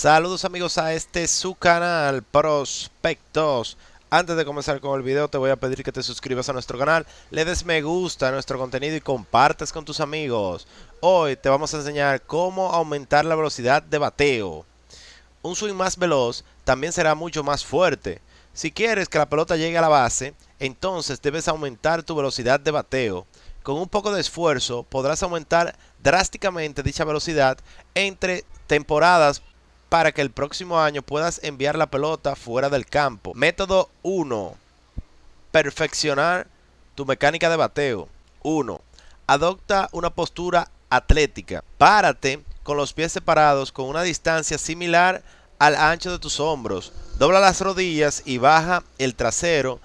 Saludos amigos a este su canal Prospectos. Antes de comenzar con el video te voy a pedir que te suscribas a nuestro canal, le des me gusta a nuestro contenido y compartas con tus amigos. Hoy te vamos a enseñar cómo aumentar la velocidad de bateo. Un swing más veloz también será mucho más fuerte. Si quieres que la pelota llegue a la base, entonces debes aumentar tu velocidad de bateo. Con un poco de esfuerzo podrás aumentar drásticamente dicha velocidad entre temporadas para que el próximo año puedas enviar la pelota fuera del campo. Método 1. Perfeccionar tu mecánica de bateo. 1. Adopta una postura atlética. Párate con los pies separados con una distancia similar al ancho de tus hombros. Dobla las rodillas y baja el trasero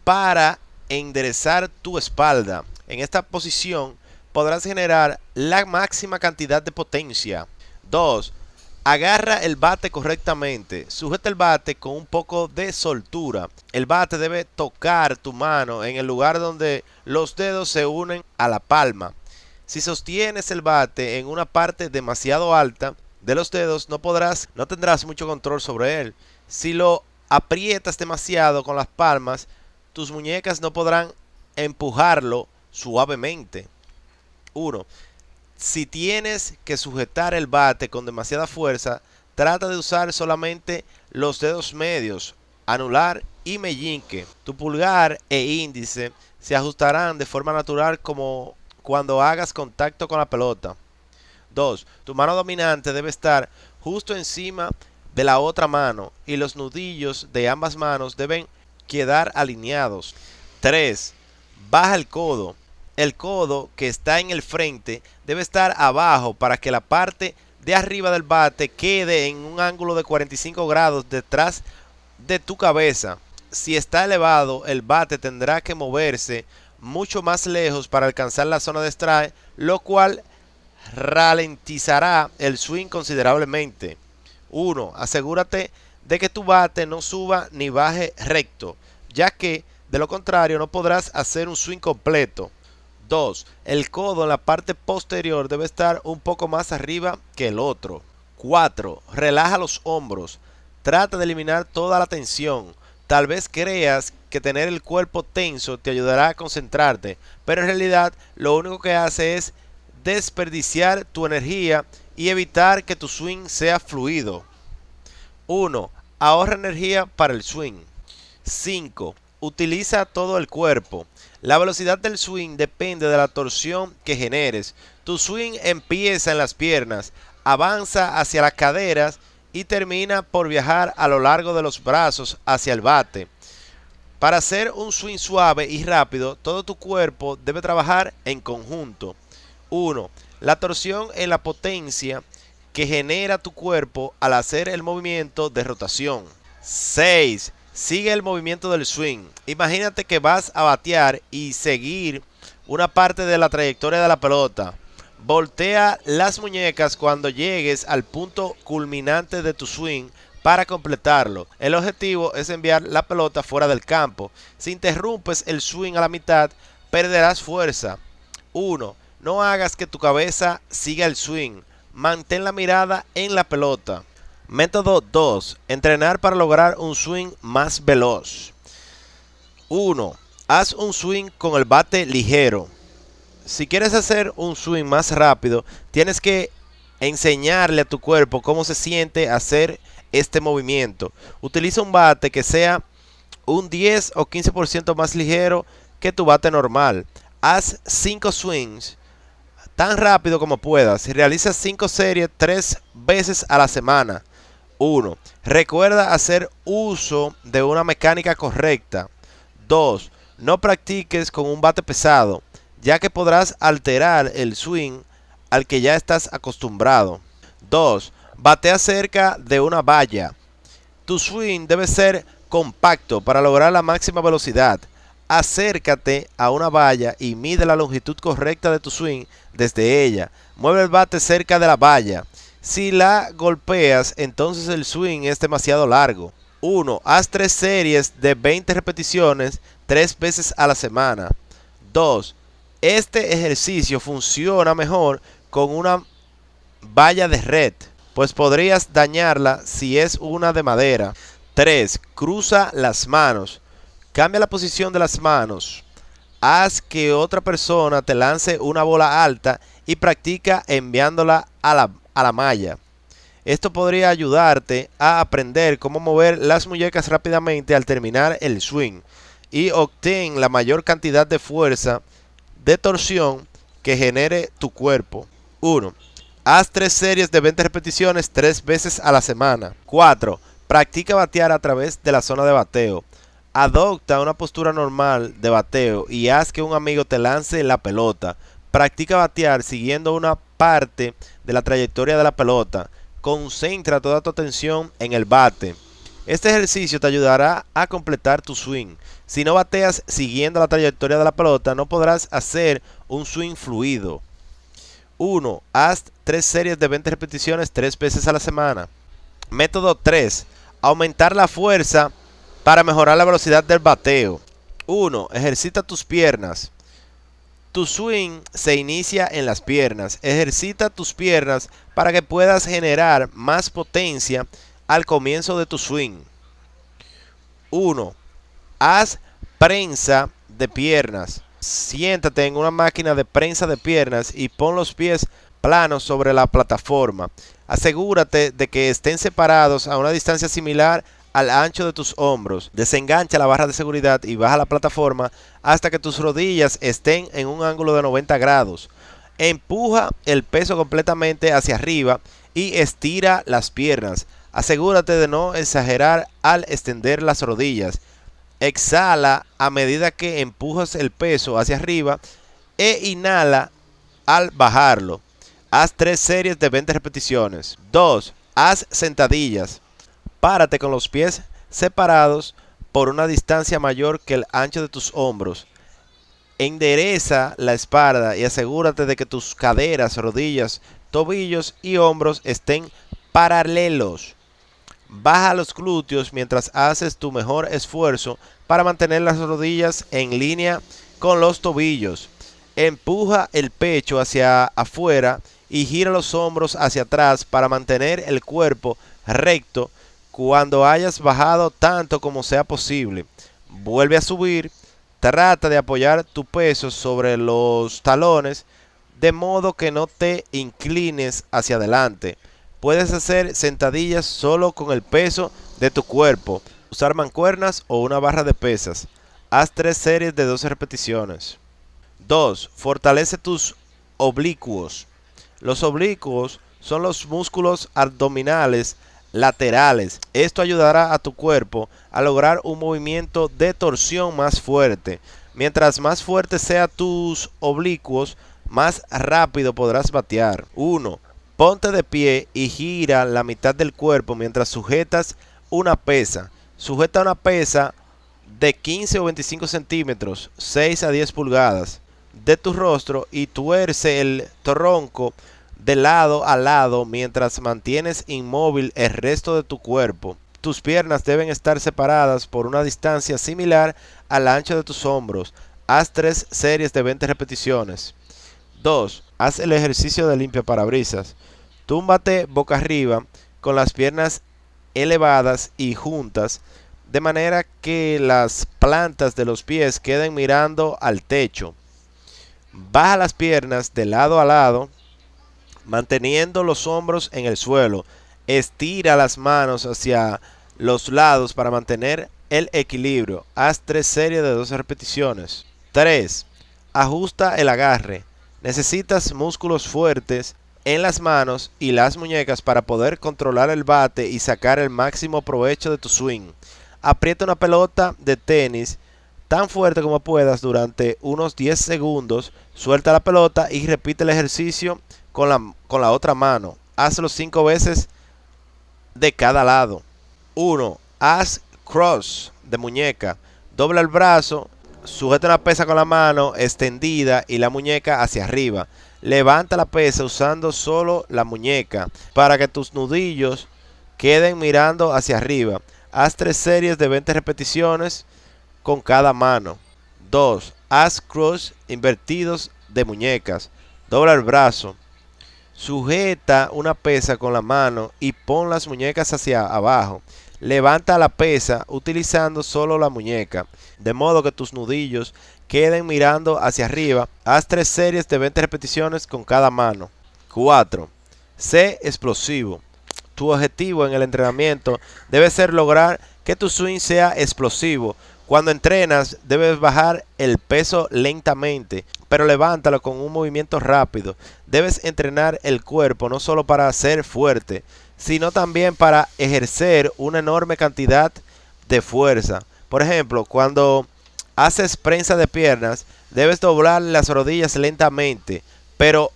para enderezar tu espalda. En esta posición podrás generar la máxima cantidad de potencia. 2. Agarra el bate correctamente. Sujeta el bate con un poco de soltura. El bate debe tocar tu mano en el lugar donde los dedos se unen a la palma. Si sostienes el bate en una parte demasiado alta de los dedos, no tendrás mucho control sobre él. Si lo aprietas demasiado con las palmas, tus muñecas no podrán empujarlo suavemente. 1. Si tienes que sujetar el bate con demasiada fuerza, trata de usar solamente los dedos medios, anular y meñique. Tu pulgar e índice se ajustarán de forma natural como cuando hagas contacto con la pelota. 2. Tu mano dominante debe estar justo encima de la otra mano y los nudillos de ambas manos deben quedar alineados. 3. Baja el codo. El codo que está en el frente debe estar abajo para que la parte de arriba del bate quede en un ángulo de 45 grados detrás de tu cabeza. Si está elevado, el bate tendrá que moverse mucho más lejos para alcanzar la zona de strike, lo cual ralentizará el swing considerablemente. 1. Asegúrate de que tu bate no suba ni baje recto, ya que de lo contrario no podrás hacer un swing completo. 2. El codo en la parte posterior debe estar un poco más arriba que el otro. 4. Relaja los hombros. Trata de eliminar toda la tensión. Tal vez creas que tener el cuerpo tenso te ayudará a concentrarte, pero en realidad lo único que hace es desperdiciar tu energía y evitar que tu swing sea fluido. 1. Ahorra energía para el swing. 5. Utiliza todo el cuerpo. La velocidad del swing depende de la torsión que generes. Tu swing empieza en las piernas, avanza hacia las caderas y termina por viajar a lo largo de los brazos hacia el bate. Para hacer un swing suave y rápido, todo tu cuerpo debe trabajar en conjunto. 1. La torsión en la potencia que genera tu cuerpo al hacer el movimiento de rotación. 6. Sigue el movimiento del swing. Imagínate que vas a batear y seguir una parte de la trayectoria de la pelota. Voltea las muñecas cuando llegues al punto culminante de tu swing para completarlo. El objetivo es enviar la pelota fuera del campo. Si interrumpes el swing a la mitad, perderás fuerza. 1. No hagas que tu cabeza siga el swing. Mantén la mirada en la pelota. Método 2. Entrenar para lograr un swing más veloz. 1. Haz un swing con el bate ligero. Si quieres hacer un swing más rápido, tienes que enseñarle a tu cuerpo cómo se siente hacer este movimiento. Utiliza un bate que sea un 10 o 15% más ligero que tu bate normal. Haz 5 swings tan rápido como puedas. Realiza 5 series 3 veces a la semana. 1. Recuerda hacer uso de una mecánica correcta. 2. No practiques con un bate pesado, ya que podrás alterar el swing al que ya estás acostumbrado. 2. Batea cerca de una valla. Tu swing debe ser compacto para lograr la máxima velocidad. Acércate a una valla y mide la longitud correcta de tu swing desde ella. Mueve el bate cerca de la valla. Si la golpeas, entonces el swing es demasiado largo. 1. Haz 3 series de 20 repeticiones 3 veces a la semana. 2. Este ejercicio funciona mejor con una valla de red. pues podrías dañarla si es una de madera. 3. Cruza las manos. Cambia la posición de las manos. Haz que otra persona te lance una bola alta y practica enviándola a la malla. Esto podría ayudarte a aprender cómo mover las muñecas rápidamente al terminar el swing y obtén la mayor cantidad de fuerza de torsión que genere tu cuerpo. 1. Haz 3 series de 20 repeticiones 3 veces a la semana. 4. Practica batear a través de la zona de bateo. Adopta una postura normal de bateo y haz que un amigo te lance la pelota. Practica batear siguiendo una parte de la trayectoria de la pelota. Concentra toda tu atención en el bate. Este ejercicio te ayudará a completar tu swing. Si no bateas siguiendo la trayectoria de la pelota, no podrás hacer un swing fluido. 1. Haz 3 series de 20 repeticiones 3 veces a la semana. Método 3. Aumentar la fuerza para mejorar la velocidad del bateo. 1. Ejercita tus piernas. Tu swing se inicia en las piernas. Ejercita tus piernas para que puedas generar más potencia al comienzo de tu swing. 1. Haz prensa de piernas. Siéntate en una máquina de prensa de piernas y pon los pies planos sobre la plataforma. Asegúrate de que estén separados a una distancia similar al ancho de tus hombros. Desengancha la barra de seguridad y baja la plataforma hasta que tus rodillas estén en un ángulo de 90 grados. Empuja el peso completamente hacia arriba y estira las piernas. Asegúrate de no exagerar al extender las rodillas. Exhala a medida que empujas el peso hacia arriba e inhala al bajarlo. Haz 3 series de 20 repeticiones. 2. Haz sentadillas. Párate con los pies separados por una distancia mayor que el ancho de tus hombros. Endereza la espalda y asegúrate de que tus caderas, rodillas, tobillos y hombros estén paralelos. Baja los glúteos mientras haces tu mejor esfuerzo para mantener las rodillas en línea con los tobillos. Empuja el pecho hacia afuera y gira los hombros hacia atrás para mantener el cuerpo recto cuando hayas bajado tanto como sea posible. Vuelve a subir. Trata de apoyar tu peso sobre los talones de modo que no te inclines hacia adelante. Puedes hacer sentadillas solo con el peso de tu cuerpo, usar mancuernas o una barra de pesas. Haz 3 series de 12 repeticiones. 2. Fortalece tus oblicuos. Los oblicuos son los músculos abdominales laterales. Esto ayudará a tu cuerpo a lograr un movimiento de torsión más fuerte. Mientras más fuertes sean tus oblicuos, más rápido podrás batear. 1. Ponte de pie y gira la mitad del cuerpo mientras sujetas una pesa. Sujeta una pesa de 15 o 25 centímetros, 6 a 10 pulgadas, de tu rostro y tuerce el tronco de lado a lado mientras mantienes inmóvil el resto de tu cuerpo. Tus piernas deben estar separadas por una distancia similar al ancho de tus hombros. Haz 3 series de 20 repeticiones. 2. Haz el ejercicio de limpia parabrisas. Túmbate boca arriba con las piernas elevadas y juntas de manera que las plantas de los pies queden mirando al techo. Baja las piernas de lado a lado manteniendo los hombros en el suelo. Estira las manos hacia los lados para mantener el equilibrio. Haz 3 series de 12 repeticiones. 3. Ajusta el agarre. Necesitas músculos fuertes en las manos y las muñecas para poder controlar el bate y sacar el máximo provecho de tu swing. Aprieta una pelota de tenis tan fuerte como puedas durante unos 10 segundos. Suelta la pelota y repite el ejercicio con la otra mano. Hazlo 5 veces de cada lado. 1. Haz cross de muñeca. Dobla el brazo, sujeta la pesa con la mano extendida y la muñeca hacia arriba. Levanta la pesa usando solo la muñeca para que tus nudillos queden mirando hacia arriba. Haz 3 series de 20 repeticiones con cada mano. 2. Haz cross invertidos de muñecas. Dobla el brazo, Sujeta una pesa con la mano y pon las muñecas hacia abajo. Levanta la pesa utilizando solo la muñeca, de modo que tus nudillos queden mirando hacia arriba. Haz 3 series de 20 repeticiones con cada mano. 4. Sé explosivo. Tu objetivo en el entrenamiento debe ser lograr que tu swing sea explosivo. Cuando entrenas, debes bajar el peso lentamente, pero levántalo con un movimiento rápido. Debes entrenar el cuerpo no solo para ser fuerte, sino también para ejercer una enorme cantidad de fuerza. Por ejemplo, cuando haces prensa de piernas, debes doblar las rodillas lentamente, pero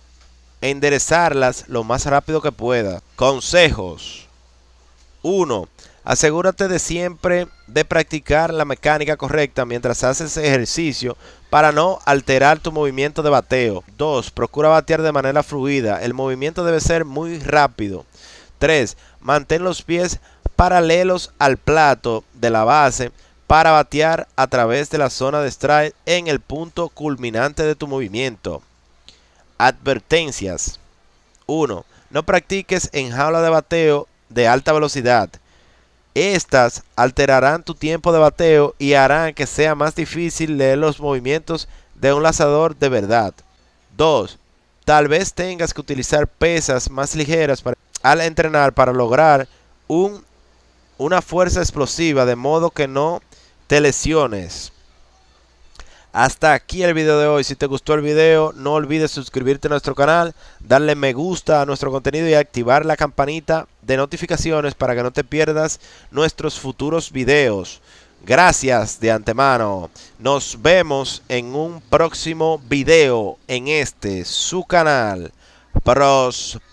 enderezarlas lo más rápido que puedas. Consejos. 1. Asegúrate de siempre de practicar la mecánica correcta mientras haces ejercicio para no alterar tu movimiento de bateo. 2. Procura batear de manera fluida. El movimiento debe ser muy rápido. 3. Mantén los pies paralelos al plato de la base para batear a través de la zona de strike en el punto culminante de tu movimiento. Advertencias. 1. No practiques en jaula de bateo de alta velocidad. Estas alterarán tu tiempo de bateo y harán que sea más difícil leer los movimientos de un lanzador de verdad. 2. Tal vez tengas que utilizar pesas más ligeras al entrenar para lograr una fuerza explosiva, de modo que no te lesiones. Hasta aquí el video de hoy. Si te gustó el video, no olvides suscribirte a nuestro canal, darle me gusta a nuestro contenido y activar la campanita de notificaciones para que no te pierdas nuestros futuros videos. Gracias de antemano. Nos vemos en un próximo video en su canal Prospectos.